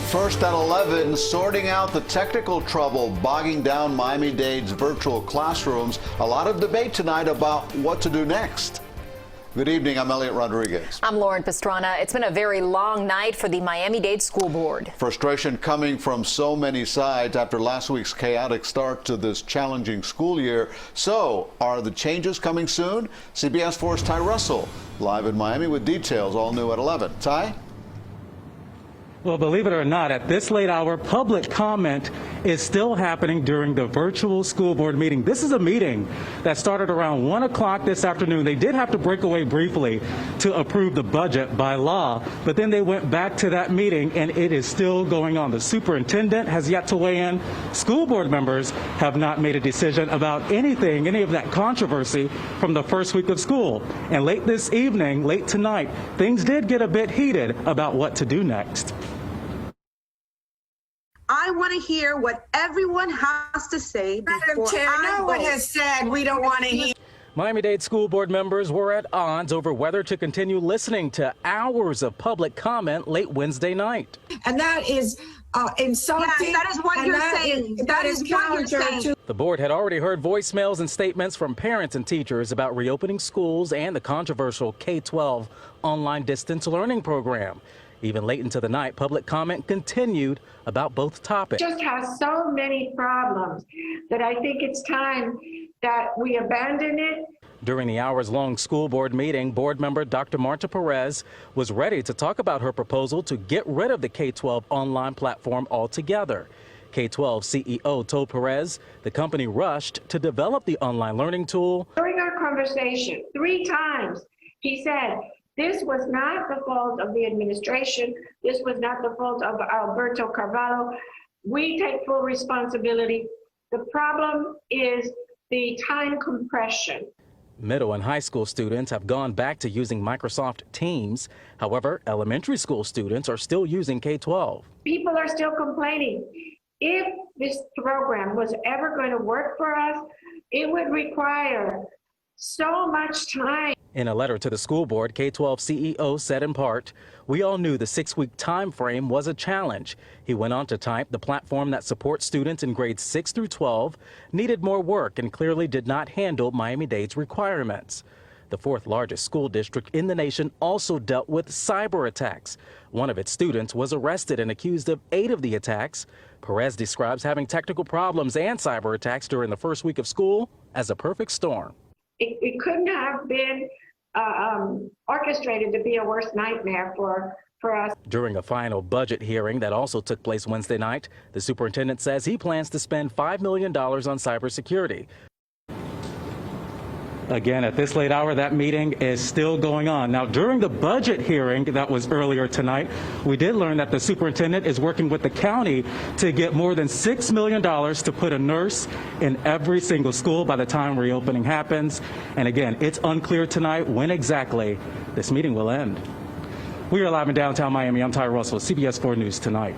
First at 11, sorting out the technical trouble bogging down Miami-Dade's virtual classrooms. A lot of debate tonight about what to do next. Good evening, I'm Elliot Rodriguez. I'm Lauren Pastrana. It's been a very long night for the Miami-Dade School Board. Frustration coming from so many sides after last week's chaotic start to this challenging school year. So, are the changes coming soon? CBS 4's Ty Russell live in Miami with details, all new at 11. Ty? Well, believe it or not, at this late hour, public comment is still happening during the virtual school board meeting. This is a meeting that started around 1 o'clock this afternoon. They did have to break away briefly to approve the budget by law, but then they went back to that meeting, and it is still going on. The superintendent has yet to weigh in. School board members have not made a decision about anything, any of that controversy from the first week of school. And late this evening, late tonight, things did get a bit heated about what to do next. I want to hear what everyone has to say before Madam Chair, no one vote. has said we don't want to hear. Miami-Dade school board members were at odds over whether to continue listening to hours of public comment late Wednesday night. And that is insulting. Yes, that is what you're saying. That is counter to. The board had already heard voicemails and statements from parents and teachers about reopening schools and the controversial K-12 online distance learning program. Even late into the night, public comment continued about both topics. Just has so many problems that I think it's time that we abandon it. During the hours-long school board meeting, board member Dr. Marta Perez was ready to talk about her proposal to get rid of the K-12 online platform altogether. K-12 CEO told Perez the company rushed to develop the online learning tool. During our conversation, 3 times, he said, this was not the fault of the administration. This was not the fault of Alberto Carvalho. We take full responsibility. The problem is the time compression. Middle and high school students have gone back to using Microsoft Teams. However, elementary school students are still using K-12. People are still complaining. If this program was ever going to work for us, it would require so much time. In a letter to the school board, K-12 CEO said in part, "We all knew the 6-week time frame was a challenge." He went on to type, "The platform that supports students in grades 6 through 12 needed more work and clearly did not handle Miami-Dade's requirements." The 4th largest school district in the nation also dealt with cyber attacks. One of its students was arrested and accused of 8 of the attacks. Perez describes having technical problems and cyber attacks during the first week of school as a perfect storm. It couldn't have been orchestrated to be a worse nightmare for us. During a final budget hearing that also took place Wednesday night, the superintendent says he plans to spend $5 million on cybersecurity. Again, at this late hour, that meeting is still going on. Now, during the budget hearing that was earlier tonight, we did learn that the superintendent is working with the county to get more than $6 million to put a nurse in every single school by the time reopening happens. And again, it's unclear tonight when exactly this meeting will end. We are live in downtown Miami. I'm Ty Russell, CBS 4 News Tonight.